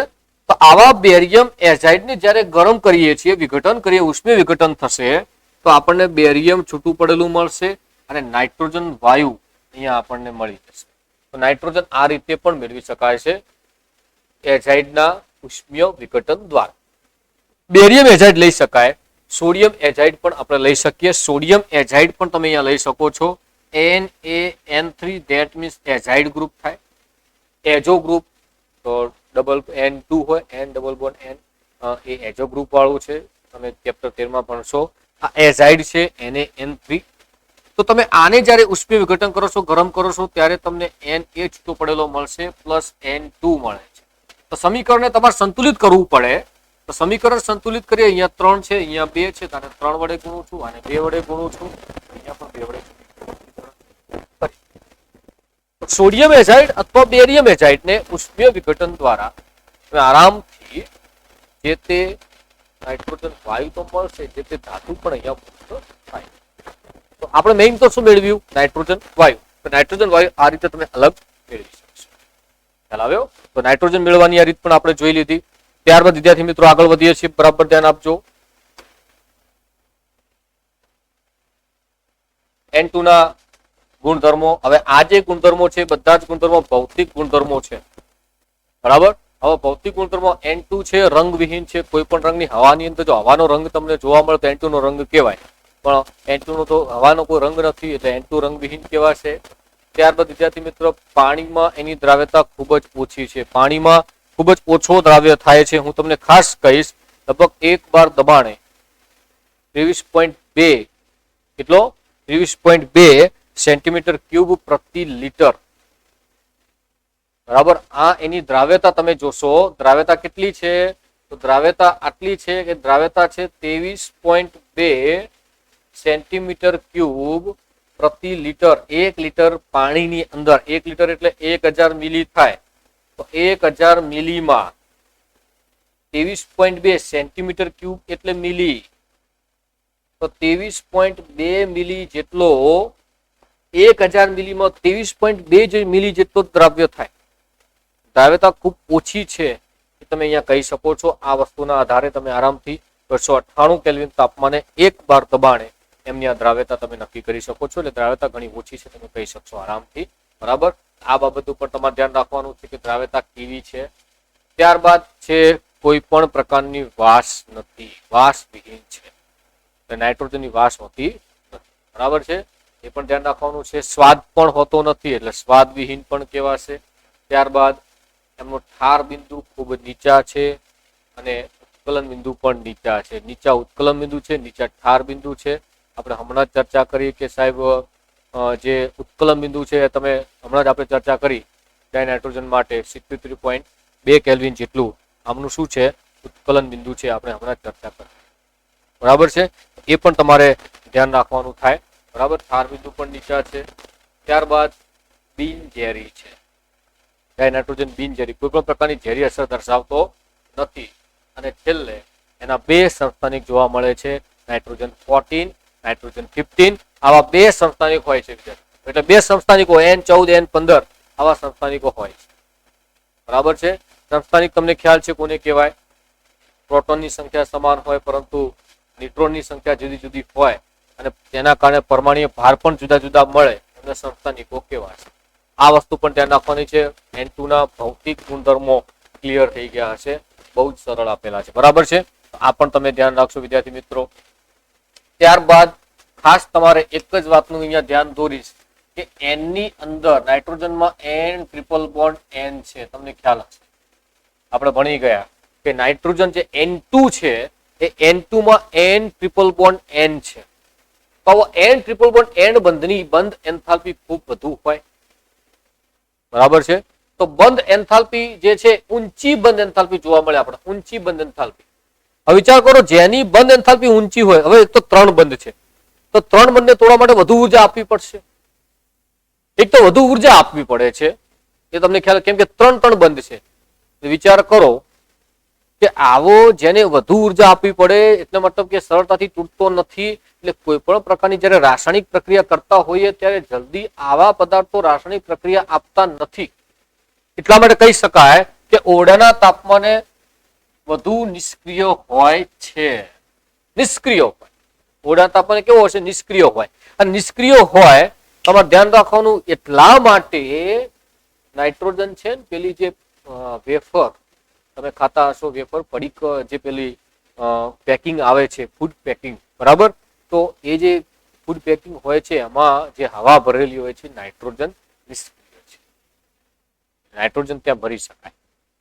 તો આવા બેરિયમ એઝાઇડ ને જ્યારે ગરમ કરીએ છીએ, વિઘટન કરીએ, ઉષ્મીય વિઘટન થશે તો આપણને બેરિયમ છૂટું પડેલું મળશે અને નાઇટ્રોજન વાયુ અહીંયા આપણને મળી જશે. તો નાઇટ્રોજન આ રીતે પણ મેળવી શકાય છે એઝાઇડના ઉષ્મીય વિઘટન દ્વારા. બેરિયમ એઝાઇડ લઈ શકાય, સોડિયમ એઝાઇડ પણ આપણે લઈ શકીએ. સોડિયમ એઝાઇડ પણ તમે અહીંયા લઈ શકો છો. NaN3 ધેટ મીન્સ એઝાઇડ ગ્રુપ થાય. એઝો ગ્રુપ તો ડબલ N2 હોય, N ડબલ બોન્ડ N, એ એઝો ગ્રુપ વાળું છે. તમે ચેપ્ટર 13 માં ભણશો. આ એઝાઇડ છે NaN3. તો તમે આને જ્યારે ઉષ્મીય વિઘટન કરો છો, ગરમ કરો છો, ત્યારે તમને Na છૂટો પડેલો મળશે પ્લસ N2 મળે છે. તો સમીકરણને તમારે સંતુલિત કરવું પડે. તો સમીકરણ સંતુલિત કરીએ, અહીંયા 3 છે, અહીંયા 2 છે, તો આને 3 વડે ગુણું છું, આને 2 વડે ગુણું છું, અહીંયા પણ 2 વડે. સોડિયમ એઝાઇડ અથવા બેરિયમ એઝાઇડ ને ઉષ્મીય વિઘટન દ્વારા તમે આરામથી જે તે નાઇટ્રોજન વાયુ તો મળશે, જે તે ધાતુ પણ અહીંયા મુક્ત થાય. તો આપણે મેઇન તો શું મેળવ્યું? નાઇટ્રોજન વાયુ. તો નાઇટ્રોજન વાયુ આ રીતે તમે અલગ મેળવી શકશો. ખ્યાલ આવ્યો? તો નાઇટ્રોજન મેળવવાની આ રીત પણ આપણે જોઈ લીધી. ત્યારબાદ વિદ્યાર્થી મિત્રો આગળ વધીએ છીએ, બરાબર ધ્યાન આપજો. N2 ના ગુણધર્મો. હવે આ જે ગુણધર્મો છે બધા જ ગુણધર્મો ભૌતિક ગુણધર્મો છે. બરાબર, હવે ભૌતિક ગુણધર્મો N2 છે રંગવિહીન છે. કોઈ પણ રંગની હવાની અંદર જો હવાનો રંગ તમને જોવા મળે તો N2 નો રંગ કહેવાય, પણ N2 નો તો હવાનો કોઈ રંગ નથી એટલે N2 રંગવિહીન કહેવાશે. ત્યારબાદ વિદ્યાર્થી મિત્રો પાણીમાં એની દ્રાવ્યતા ખૂબ જ ઓછી છે. પાણીમાં ખૂબ જ ઓછો દ્રાવ્ય થાય છે. હું તમને ખાસ કહીશ, લગભગ 1 બાર દબાણે 23.2 કેટલો 23.2 સેન્ટીમીટર ક્યુબ પ્રતિ લીટર. બરાબર, આ એની દ્રાવ્યતા તમે જોશો. દ્રાવ્યતા કેટલી છે? તો દ્રાવ્યતા આટલી છે કે દ્રાવ્યતા છે 23.2 સેન્ટીમીટર ક્યુબ પ્રતિ લીટર. 1 લીટર પાણીની અંદર, 1 લીટર એટલે 1000 મિલી થાય. તો 1000 મિલીમાં 23.2 સેન્ટીમીટર ક્યુબ એટલે મિલી. તો 23.2 મિલી જેટલો 1000 મિલીમાં 23.2 મિલી જેટલો દ્રાવ્ય થાય. દ્રાવ્યતા ખૂબ ઓછી છે એ તમે અહીંયા કહી શકો છો. આ વસ્તુના આધારે તમે આરામથી 298 કેલ્વિન તાપમાને 1 બાર દબાણે એમની આ દ્રાવ્યતા તમે નક્કી કરી શકો છો. એટલે દ્રાવ્યતા ઘણી ઓછી છે તમે કહી શકશો આરામથી. બરાબર, આ બાબત ઉપર તમારે ધ્યાન રાખવાનું છે કે દ્રાવ્યતા કેવી છે. ત્યારબાદ છે કોઈ પણ પ્રકારની વાસ નથી, વાસ વિહીન છે. નાઇટ્રોજનની વાસ હોતી નથી. બરાબર છે, એ પણ ધ્યાન રાખવાનું છે. સ્વાદ પણ હોતો નથી એટલે સ્વાદ વિહીન પણ કહેવાશે. ત્યારબાદ એમનો ઠાર બિંદુ ખૂબ નીચા છે અને ઉત્કલન બિંદુ પણ નીચા છે. નીચા ઉત્કલન બિંદુ છે, નીચા ઠાર બિંદુ છે. આપણે હમણાં જ ચર્ચા કરી કે સાહેબ જે ઉત્કલન બિંદુ છે તમે હમણાં જ આપણે ચર્ચા કરી નાઇટ્રોજન માટે 77.2 કેલ્વિન જેટલું આમનું શું છે ઉત્કલન બિંદુ છે, આપણે હમણાં જ ચર્ચા કરી. બરાબર છે, એ પણ તમારે ધ્યાન રાખવાનું થાય. બરાબર, ઠાર બિંદુ પણ નીચા છે. ત્યારબાદ બિનઝેરી છે. નાઇટ્રોજન બિનઝેરી, કોઈ પણ પ્રકારની ઝેરી અસર દર્શાવતો નથી. અને છેલ્લે એના બે સમસ્થાનિક જોવા મળે છે, નાઇટ્રોજન 14, નાઇટ્રોજન 15. આવા બે સમસ્થાનિક હોય છે. એટલે બે સમસ્થાનિકો N14, N15 આવા સમસ્થાનિકો હોય છે. બરાબર છે, સમસ્થાનિક તમને ખ્યાલ છે કોને કહેવાય? પ્રોટોનની સંખ્યા સમાન હોય પરંતુ ન્યુટ્રોનની સંખ્યા જુદી જુદી હોય અને તેના કારણે પરમાણુય ભાર પણ જુદા જુદા મળે, એમને સમસ્થાનિકો કહેવાય છે. આ વસ્તુ પણ ધ્યાન રાખવાની છે. N2 ના ભૌતિક ગુણધર્મો ક્લિયર થઈ ગયા હશે, બહુ જ સરળ આપેલા છે. બરાબર છે, આ પણ તમે ધ્યાન રાખશો વિદ્યાર્થી મિત્રો. ત્યારબાદ ખાસ તમારે એક જ વાતનું અહીંયા ધ્યાન દોરીશ કે N ની અંદર નાઇટ્રોજનમાં N ટ્રિપલ બોન્ડ N છે, તમને ખ્યાલ હશે, આપણે ભણી ગયા કે નાઇટ્રોજન જે N2 છે એ N2 માં N ટ્રિપલ બોન્ડ N છે. તો N ટ્રિપલ બોન્ડ N બંધની બંધ એન્થાલ્પી ખૂબ વધુ હોય. બરાબર છે, તો બંધ એન્થાલ્પી જે છે ઊંચી બંધ એન્થાલ્પી જોવા મળે આપણે, ઊંચી બંધ એન્થાલ્પી. હવે વિચાર કરો, જેની બંધ એન્થાલ્પી ઊંચી હોય, હવે એક તો 3 બંધ છે, તો 3 બંધને તોડવા માટે વધુ ઉર્જા આપવી પડશે. એક તો વધુ ઉર્જા આપવી પડે છે, એ તમને ખ્યાલ, કેમ કે 3 બંધ છે. વિચાર કરો કે આવો જેને વધુ ઉર્જા આપવી પડે એટલે મતલબ કે સરળતાથી તૂટતો નથી. એટલે કોઈ પણ પ્રકારની જ્યારે રાસાયણિક પ્રક્રિયા કરતા હોઈએ ત્યારે જલ્દી આવા પદાર્થો રાસાયણિક પ્રક્રિયા આપતા નથી. એટલા માટે કહી શકાય કે ઓરડાના તાપમાને વધુ નિષ્ક્રિય હોય છે. નિષ્ક્રિય હોય, ઓરડાના તાપમાને કેવો હશે? નિષ્ક્રિય હોય. અને નિષ્ક્રિય હોય તમારે ધ્યાન રાખવાનું, એટલા માટે નાઇટ્રોજન છે ને પેલી જે વેફર તમે ખાતા હશો, વેફર પડીક જે પેલી પેકિંગ આવે છે, ફૂડ પેકિંગ, બરાબર, તો એ જે ફૂડ પેકિંગ હોય છે એમાં જે હવા ભરેલી હોય છે નાઇટ્રોજન નિષ્ક્રિય છે. નાઇટ્રોજન ત્યાં ભરી શકાય.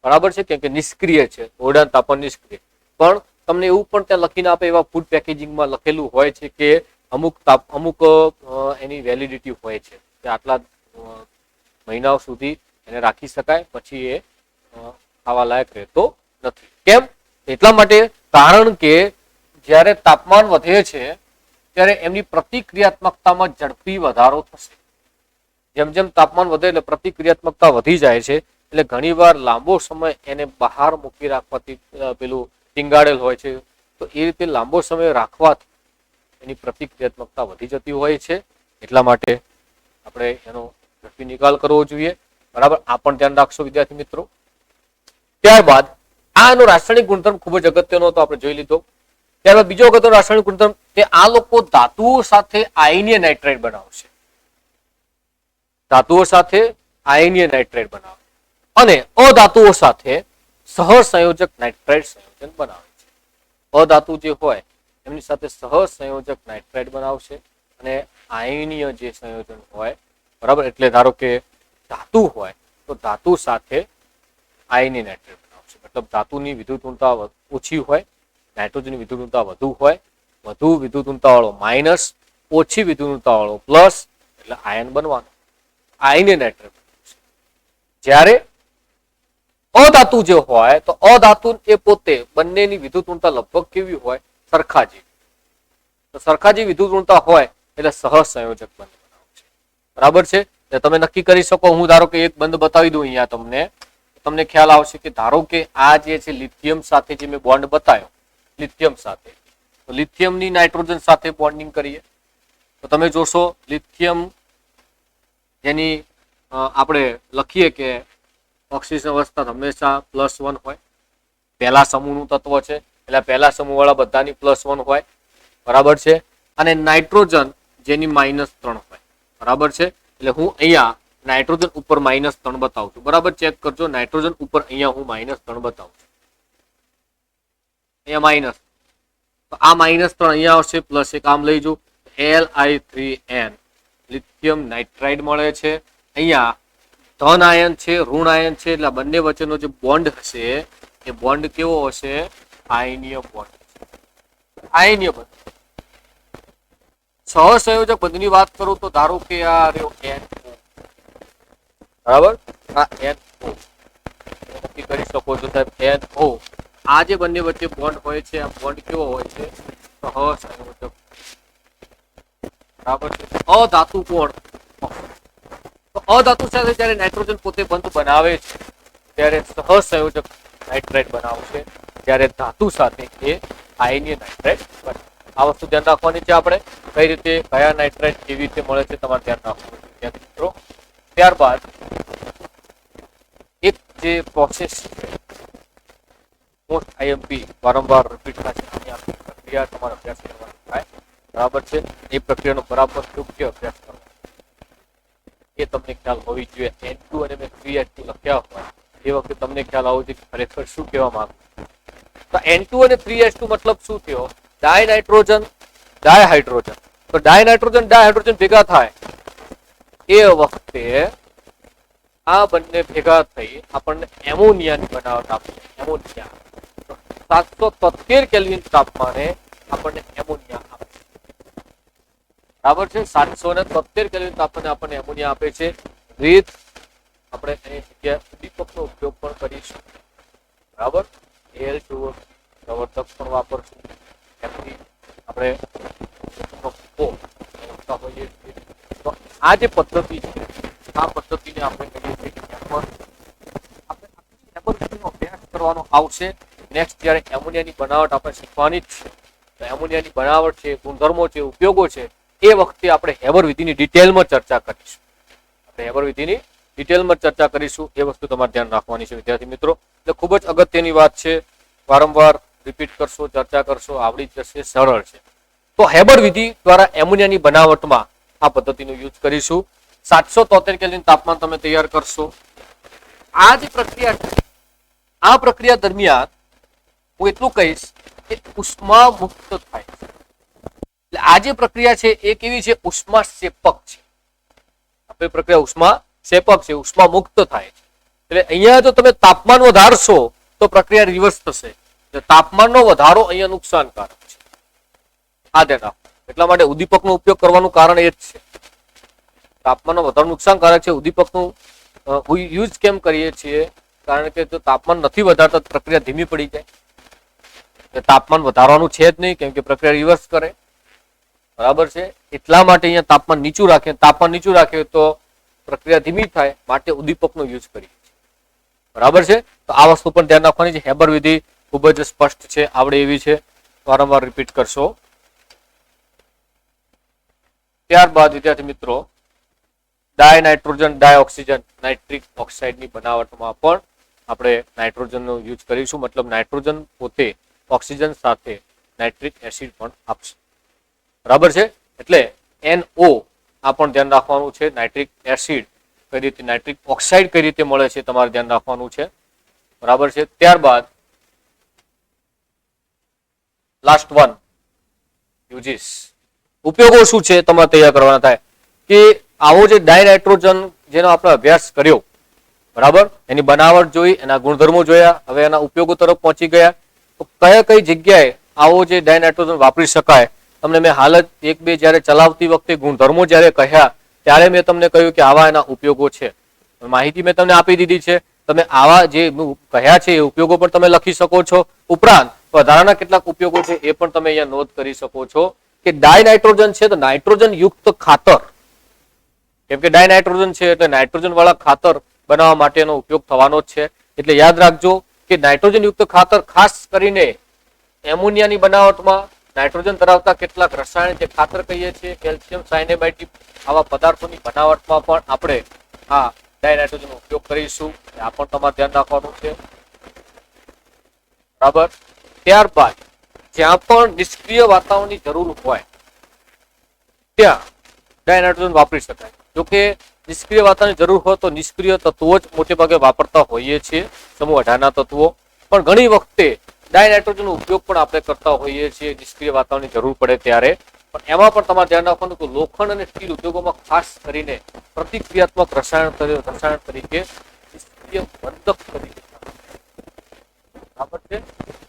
બરાબર છે, કેમ કે નિષ્ક્રિય છે, ઓરડાના તાપમાન નિષ્ક્રિય. પણ તમને એવું પણ ત્યાં લખીને આપે, એવા ફૂડ પેકેજિંગમાં લખેલું હોય છે કે અમુક એની વેલિડિટી હોય છે કે આટલા મહિનાઓ સુધી એને રાખી શકાય, પછી એ ખાવા લાયક રહેતો નથી. કેમ? એટલા માટે કારણ કે જ્યારે તાપમાન વધે છે ત્યારે એમની પ્રતિક્રિયાત્મકતામાં ઝડપી વધારો થશે. જેમ જેમ તાપમાન વધે એટલે પ્રતિક્રિયાત્મકતા વધી જાય છે, એટલે ઘણીવાર લાંબો સમય એને બહાર મૂકી રાખવાથી પેલું ટીંગાડેલ હોય છે, તો એ રીતે લાંબો સમય રાખવાથી એની પ્રતિક્રિયાત્મકતા વધી જતી હોય છે. એટલા માટે આપણે એનો ઝડપી નિકાલ કરવો જોઈએ. બરાબર, આ પણ ધ્યાન રાખશો વિદ્યાર્થી મિત્રો. ત્યારબાદ આનો રાસાયણિક ગુણધર્મ ખૂબ જ અગત્યનો હતો, આપણે જોઈ લીધો. ત્યારબાદ બીજો અગત્યનો રાસાયણિક ગુણધર્મ કે આ લોકો ધાતુઓ સાથે આયનીય નાઇટ્રાઇડ બનાવશે. ધાતુઓ સાથે આયનીય નાઇટ્રાઇડ બનાવે અને અધાતુઓ સાથે સહસંયોજક નાઇટ્રાઇડ સંયોજન બનાવે છે. અધાતુ જે હોય એમની સાથે સહસંયોજક નાઇટ્રાઇડ બનાવશે અને આયનીય જે સંયોજન હોય, બરાબર, એટલે ધારો કે ધાતુ હોય તો ધાતુ સાથે આયનીય નાઇટ્રાઇડ બનાવશે. મતલબ ધાતુની વિદ્યુત ઋણતા ઓછી હોય, નાઇટ્રોજનની વિદ્યુત ઋણતા વધુ હોય, વધુ વિદ્યુત ઋણતા વાળો માઇનસ, ઓછી વિદ્યુત ઋણતા વાળો પ્લસ, એટલે આયન બનવાનો, આયનીય નાઇટ્રાઇડ બનાવશે. જ્યારે અધાતુ જે હોય તો અધાતુ એ પોતે બંનેની વિદ્યુત ઋણતા લગભગ કેવી હોય? સરખા જેવી. તો સરખા જેવી વિદ્યુત ઋણતા હોય એટલે સહસંયોજક બંધ બનાવશે. બરાબર છે, તમે નક્કી કરી શકો. હું ધારો કે એક બંધ બતાવી દઉં અહીંયા તમને ખ્યાલ આવશે કે ધારો કે આ જે છે લિથિયમ સાથે જે મેં બોન્ડ બતાવ્યો, લિથિયમ સાથે, તો લિથિયમની નાઇટ્રોજન સાથે બોન્ડિંગ કરીએ તો તમે જોશો લિથિયમ જેની આપણે લખીએ કે ઓક્સિજન અવસ્થા હંમેશા +1 હોય. પહેલા સમૂહનું તત્વ છે એટલે પહેલા સમૂહ વાળા બધાની +1 હોય. બરાબર છે, અને નાઇટ્રોજન જેની -3 હોય. બરાબર છે, એટલે હું અહીંયા નાઇટ્રોજન ઉપર -3 બતાવું છું. બરાબર, ચેક કરજો, નાઇટ્રોજન ઉપર અહીંયા હું -3 બતાવું છું. અહીંયા માઇનસ, તો આ -3 અહીંયા આવશે, +1 આમ લઈ જાઉં, Li3n લિથિયમ નાઇટ્રાઇડ મળે છે. અહીંયા ધન આયન છે, ઋણ આયન છે, એટલે બંને વચ્ચેનો જે બોન્ડ હશે એ બોન્ડ કેવો હશે? આયનીય બોન્ડ, આયનીય બંધ. સહસંયોજક બંધની વાત કરું તો ધારો કે આ રહ્યો NO, બરાબર, આ NO નક્કી કરી શકો છો સાહેબ, NO. આ જે બંને વચ્ચે બોન્ડ હોય છે, આ બોન્ડ કેવો હોય છે? સહસંયોજક, બરાબર છે. અધાતુ કોણ? તો અધાતુ સાથે જ્યારે નાઇટ્રોજન પોતે બંધ બનાવે છે ત્યારે સહસંયોજક નાઇટ્રેટ બનાવશે, જ્યારે ધાતુ સાથે એ આયનીય નાઇટ્રેટ બને. આ વસ્તુ ધ્યાન રાખવાની છે આપણે, કઈ રીતે કયા નાઇટ્રેટ કેવી રીતે મળે છે તમારે ધ્યાન રાખવાનું છે વિદ્યાર્થી મિત્રો. ત્યારબાદ એક જે પ્રોસેસ છે, મોસ્ટ આઈએમપી વારંવાર રિપીટ થશે, આની પ્રક્રિયા તમારે અભ્યાસ કરવાનો થાય, બરાબર છે. એ પ્રક્રિયાનો બરાબર યોગ્ય અભ્યાસ કરવાનો એ તમને ખ્યાલ હોવી જોઈએ. N2 અને મેં 3H2 લખ્યા હોય એ વખતે તમને ખ્યાલ આવવો જોઈએ કે ખરેખર શું કહેવા માંગુ. તો N2 અને 3H2 મતલબ શું થયો? ડાયનાઇટ્રોજન ડાયહાઇડ્રોજન. તો ડાયનાઇટ્રોજન ડાયહાઇડ્રોજન ભેગા થાય એ વખતે આ બંને ભેગા થઈ આપણને એમોનિયાની બનાવટ આપે. એમોનિયા 773 કેલ્વિન તાપમાને આપણને એમોનિયા આપે, બરાબર છે. 773 કેલ્વિન તાપમાને આપણને એમોનિયા આપે છે. રીત આપણે એની જગ્યાએ ઉદ્દીપકનો ઉપયોગ પણ કરીશું, બરાબર. Al2O પ્રવર્તક પણ વાપરશું. એમથી આપણે તો આ જે પદ્ધતિ છે, આ પદ્ધતિને આપણે કહીએ છીએ કે અભ્યાસ કરવાનો આવશે. નેક્સ્ટ જ્યારે એમોનિયાની બનાવટ આપણે શીખવાની જ છે, તો એમોનિયાની બનાવટ છે, ગુણધર્મો છે, ઉપયોગો છે, એ વખતે આપણે હેબર વિધિની ડિટેલમાં ચર્ચા કરીશું. આપણે હેબર વિધિની ડિટેલમાં ચર્ચા કરીશું, એ વસ્તુ તમારે ધ્યાન રાખવાની છે વિદ્યાર્થી મિત્રો. એટલે ખૂબ જ અગત્યની વાત છે, વારંવાર રિપીટ કરશો, ચર્ચા કરશો, આવડી જશે, સરળ છે. તો હેબર વિધિ દ્વારા એમોનિયાની બનાવટમાં આ પદ્ધતિનો યુઝ કરીશું. 773 કેલ્વિન તાપમાન તમે તૈયાર કરશો. આ જે પ્રક્રિયા છે, આ પ્રક્રિયા દરમિયાન હું એટલું કહીશ કે ઉષ્મા મુક્ત થાય છે. એટલે આ જે પ્રક્રિયા છે એ કેવી છે? ઉષ્મા શેપક છે. આપણી પ્રક્રિયા ઉષ્મા શેપક છે, ઉષ્મા મુક્ત થાય છે. એટલે અહીંયા જો તમે તાપમાન વધારશો તો પ્રક્રિયા રિવર્સ થશે. તાપમાનનો વધારો અહીંયા નુકસાનકારક છે, આ ધ્યાન રાખો. એટલા માટે ઉદ્દીપકનો ઉપયોગ કરવાનું કારણ એ જ છે. તાપમાનનો વધારો નુકસાનકારક છે. ઉદ્દીપકનું યુઝ કેમ કરીએ છીએ? કારણ કે જો તાપમાન નથી વધારતા પ્રક્રિયા ધીમી પડી જાય. તાપમાન વધારવાનું છે જ નહીં, કેમ કે પ્રક્રિયા રિવર્સ કરે, બરાબર છે. એટલા માટે અહીંયા તાપમાન નીચું રાખીએ. તાપમાન નીચું રાખીએ તો પ્રક્રિયા ધીમી થાય, માટે ઉદ્દીપકનો યુઝ કરીએ છીએ, બરાબર છે. તો આ વસ્તુ પણ ધ્યાન રાખવાની છે. હેબર વિધિ ખૂબ જ સ્પષ્ટ છે, આવડે એવી છે, વારંવાર રિપીટ કરશો. ત્યારબાદ વિદ્યાર્થી મિત્રો, ડાયનાઇટ્રોજન ડાયઓક્સિજન નાઇટ્રિક ઓક્સાઇડની બનાવટમાં પણ આપણે નાઇટ્રોજનનો યુઝ કરીશું. મતલબ નાઇટ્રોજન પોતે ઓક્સિજન સાથે નાઇટ્રિક એસિડ પણ આપશે, બરાબર છે. એટલે NO આ પણ ધ્યાન રાખવાનું છે. નાઇટ્રિક એસિડ કઈ રીતે, નાઇટ્રિક ઓક્સાઇડ કઈ રીતે મળે છે તમારે ધ્યાન રાખવાનું છે, બરાબર છે. ત્યારબાદ લાસ્ટ વન યુઝિસ, ઉપયોગો શું છે તમારે તૈયાર કરવાના થાય કે આવો જે ડાયનાઇટ્રોજન જેનો આપણે અભ્યાસ કર્યો, બરાબર, એની બનાવટ જોઈ, એના ગુણધર્મો જોયા, હવે એના ઉપયોગો તરફ પહોંચી ગયા. તો કયા કઈ જગ્યાએ આવો જે ડાયનાઇટ્રોજન વાપરી શકાય, તમને મેં હાલ જ એક બે જ્યારે ચલાવતી વખતે ગુણધર્મો જ્યારે કહ્યા ત્યારે મેં તમને કહ્યું કે આવા એના ઉપયોગો છે. માહિતી મેં તમને આપી દીધી છે. તમે આવા જે કહ્યા છે એ ઉપયોગો પણ તમે લખી શકો છો. ઉપરાંત વધારાના કેટલાક ઉપયોગો છે એ પણ તમે અહીંયા નોંધ કરી શકો છો કે ડાયનાઇટ્રોજન છે તો નાઇટ્રોજન યુક્ત ખાતર, કેમ કે ડાયનાઇટ્રોજન છે એટલે નાઇટ્રોજન વાળા ખાતર બનાવવા માટેનો ઉપયોગ થવાનો જ છે. એટલે યાદ રાખજો કે નાઇટ્રોજન યુક્ત ખાતર ખાસ કરીને એમોનિયાની બનાવટમાં નાઇટ્રોજન ધરાવતા કેટલાક રસાયણ જે ખાતર કહીએ છીએ, કેલ્શિયમ સાયનેબાઇડ, આવા પદાર્થોની બનાવટમાં પણ આપણે આ ડાયનાઇટ્રોજનનો ઉપયોગ કરીશું. આ પણ તમારે ધ્યાન રાખવાનું છે, બરાબર. ત્યારબાદ જ્યાં પણ નિષ્ક્રિય વાતાવરણની જરૂર હોય ત્યાં ડાયનાઇટ્રોજન વાપરી શકાય. જોકે નિષ્ક્રિય વાતાવરણની જરૂર હોય તો નિષ્ક્રિય તત્વો જ મોટે ભાગે વાપરતા હોઈએ છીએ, સમૂહ 18 ના તત્વો. પણ ઘણી વખતે ડાયનાઇટ્રોજનનો ઉપયોગ પણ આપણે કરતા હોઈએ છીએ નિષ્ક્રિય વાતાવરણની જરૂર પડે ત્યારે. પણ એમાં પણ તમારે ધ્યાન રાખવાનું કે લોખંડ અને સ્ટીલ ઉદ્યોગોમાં ખાસ કરીને પ્રતિક્રિયાત્મક રસાયણ તરીકે નિષ્ક્રિય બંધક તરીકે, બરાબર છે.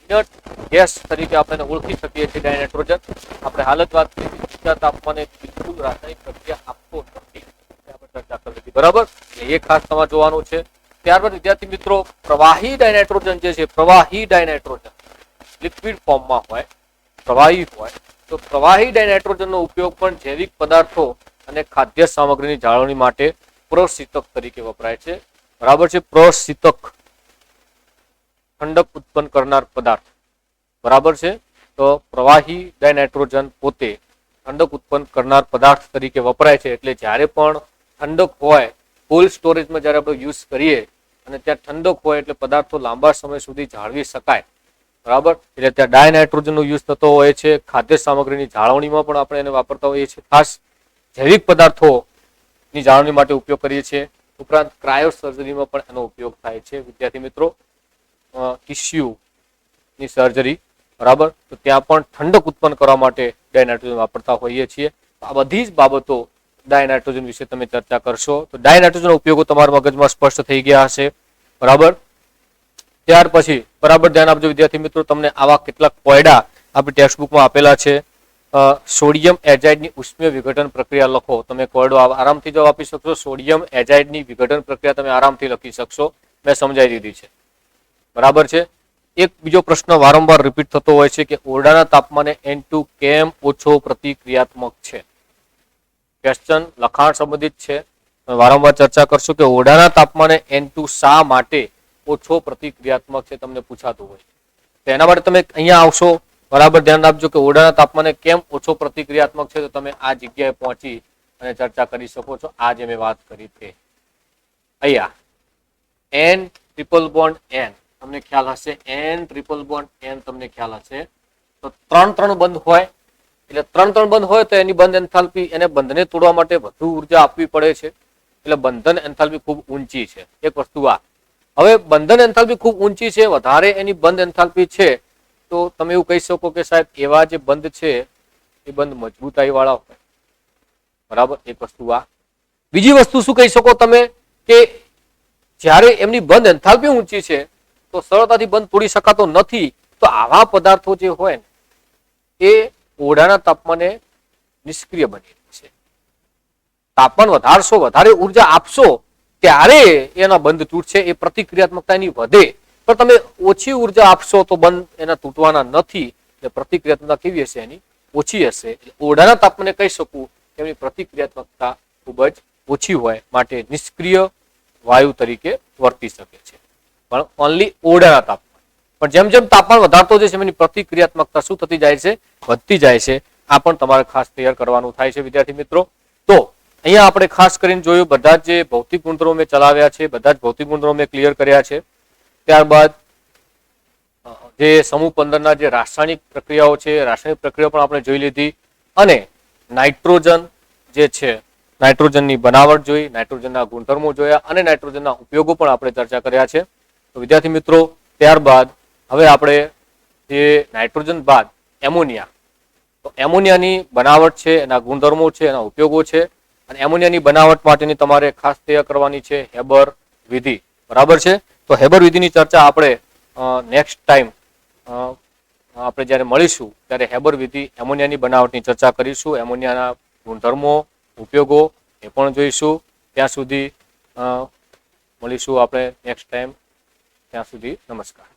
ઇનર્ટ ગેસ તરીકે આપણે ઓળખી શકીએ છીએ ડાયનાઇટ્રોજન. આપણે હાલ જ વાત કરી ઊંચા તાપમાને બિલકુલ રાસાયણિક પ્રક્રિયા આપતો નથી, આપણે ચર્ચા કરી લીધી. બરાબર, એ ખાસ તમારે જોવાનું છે. ત્યારબાદ વિદ્યાર્થી મિત્રો, પ્રવાહી ડાયનાઇટ્રોજન જે છે, પ્રવાહી ડાયનાઇટ્રોજન લિક્વિડ ફોર્મમાં હોય, પ્રવાહી હોય, તો પ્રવાહી ડાયનાઇટ્રોજનનો ઉપયોગ પણ જૈવિક પદાર્થો અને ખાદ્ય સામગ્રીની જાળવણી માટે પ્રશીતક તરીકે વપરાય છે. બરાબર છે, પ્રશીતક ઠંડક ઉત્પન્ન કરનાર પદાર્થ. બરાબર છે, તો પ્રવાહી ડાયનાઇટ્રોજન પોતે ઠંડક ઉત્પન્ન કરનાર પદાર્થ તરીકે વપરાય છે. એટલે જ્યારે પણ ઠંડક હોય, કોલ્ડ સ્ટોરેજમાં જ્યારે આપણે યુઝ કરીએ અને ત્યાં ઠંડક હોય એટલે પદાર્થો લાંબા સમય સુધી જાળવી શકાય. બરાબર, એટલે ત્યાં ડાયનાઇટ્રોજનનો યુઝ થતો હોય છે. ખાદ્ય સામગ્રીની જાળવણીમાં પણ આપણે એને વાપરતા હોઈએ છીએ. ખાસ જૈવિક પદાર્થોની જાળવણી માટે ઉપયોગ કરીએ છીએ. ઉપરાંત ક્રાયો સર્જરીમાં પણ એનો ઉપયોગ થાય છે. વિદ્યાર્થી મિત્રો, ટિશ્યુ ની સર્જરી, બરાબર, તો ત્યાં પણ ઠંડક ઉત્પન્ન કરવા માટે ડાયનાઇટ્રોજન વાપરતા હોઈએ છીએ. આ બધી જ બાબતો ડાયનાઇટ્રોજન વિશે તમે ચર્ચા કરશો તો ડાયનાઇટ્રોજનના ઉપયોગો તમારા મગજમાં સ્પષ્ટ થઈ ગયા હશે. બરાબર, ત્યાર પછી બરાબર ધ્યાન આપજો વિદ્યાર્થી મિત્રો, તમને આવા કેટલાક કોયડા આપણી ટેક્સ્ટબુકમાં આપેલા છે. સોડિયમ એજાઇડની ઉષ્મીય વિઘટન પ્રક્રિયા લખો. તમે કોયડો આરામથી જવાબ આપી શકશો. સોડિયમ એજાઇડની વિઘટન પ્રક્રિયા તમે આરામથી લખી શકશો. મેં સમજાવી દીધી છે. બરાબર છે. એક બીજો પ્રશ્ન વારંવાર રિપીટ થતો હોય છે કે ઓરડાના તાપમાને N2 કેમ ઓછો પ્રતિક્રિયાત્મક છે? ક્વેશ્ચન લખાણ સંબંધિત છે. વારંવાર ચર્ચા કરશો કે ઓરડાના તાપમાને N2 શા માટે ઓછો પ્રતિક્રિયાત્મક છે, તમને પૂછાતું હોય. તો એના માટે તમે અહીંયા આવશો. બરાબર, ધ્યાન રાખજો કે ઓરડાના તાપમાને કેમ ઓછો પ્રતિક્રિયાત્મક છે, તો તમે આ જગ્યાએ પહોંચી અને ચર્ચા કરી શકો છો. આ જે મેં વાત કરી તે અહીંયા N ટ્રિપલ બોન્ડ N તમને ખ્યાલ હશે. N ટ્રિપલ બોન્ડ N તમને ખ્યાલ હશે. તો 3 બંધ હોય એટલે 3 બંધ હોય તો એની બંધ એન્થાલ્પી, એને બંધને તોડવા માટે વધુ ઉર્જા આપવી પડે છે. એટલે બંધન એન્થાલ્પી ખૂબ ઊંચી છે. એક વસ્તુ આ. હવે બંધન એન્થાલ્પી ખૂબ ઊંચી છે, વધારે એની બંધ એન્થાલ્પી છે, તો તમે એવું કહી શકો કે સાહેબ એવા જે બંધ છે એ બંધ મજબૂતાઈ વાળા હોય. બરાબર, એક વસ્તુ આ. બીજી વસ્તુ શું કહી શકો તમે કે જ્યારે એમની બંધ એન્થાલ્પી ઊંચી છે તો સરળતાથી બંધ તોડી શકાતો નથી. તો આવા પદાર્થો જે હોય ને એ ઓરડાના તાપમાને નિષ્ક્રિય બની છે. તાપમાન વધારશો, વધારે ઉર્જા આપશો ત્યારે એના બંધ તૂટશે. એ પ્રતિક્રિયાત્મકતા એની વધે. પણ તમે ઓછી ઉર્જા આપશો તો બંધ એના તૂટવાના નથી. એટલે પ્રતિક્રિયાત્મકતા કેવી હશે? એની ઓછી હશે. એટલે ઓરડાના તાપમાને કહી શકું એમની પ્રતિક્રિયાત્મકતા ખૂબ જ ઓછી હોય, માટે નિષ્ક્રિય વાયુ તરીકે વર્તી શકે છે. પણ ઓનલી ઓરડાના તાપમાન. પણ જેમ જેમ તાપમાન વધારતો જશે એની પ્રતિક્રિયાત્મકતા શું થતી જાય છે? વધતી જાય છે. આ પણ તમારે ખાસ તૈયાર કરવાનું થાય છે વિદ્યાર્થી મિત્રો. તો અહીંયા આપણે ખાસ કરીને જોયું બધા જ જે ભૌતિક ગુણધર્મો મેં ચલાવ્યા છે, બધા જ ભૌતિક ગુણધર્મો મેં ક્લિયર કર્યા છે. ત્યારબાદ જે સમૂહ 15ના જે રાસાયણિક પ્રક્રિયાઓ છે, રાસાયણિક પ્રક્રિયાઓ પણ આપણે જોઈ લીધી. અને નાઇટ્રોજન જે છે, નાઇટ્રોજનની બનાવટ જોઈ, નાઇટ્રોજનના ગુણધર્મો જોયા અને નાઇટ્રોજનના ઉપયોગો પણ આપણે ચર્ચા કર્યા છે. તો વિદ્યાર્થી મિત્રો, ત્યારબાદ હવે આપણે જે નાઇટ્રોજન બાદ એમોનિયા, તો એમોનિયાની બનાવટ છે, એના ગુણધર્મો છે, એના ઉપયોગો છે. અને એમોનિયાની બનાવટ માટેની તમારે ખાસ તૈયાર કરવાની છે હેબર વિધિ. બરાબર છે. તો હેબર વિધિની ચર્ચા આપણે નેક્સ્ટ ટાઈમ આપણે જ્યારે મળીશું ત્યારે હેબર વિધિ એમોનિયાની બનાવટની ચર્ચા કરીશું. એમોનિયાના ગુણધર્મો, ઉપયોગો એ પણ જોઈશું. ત્યાં સુધી મળીશું આપણે નેક્સ્ટ ટાઈમ. ત્યાં સુધી નમસ્કાર.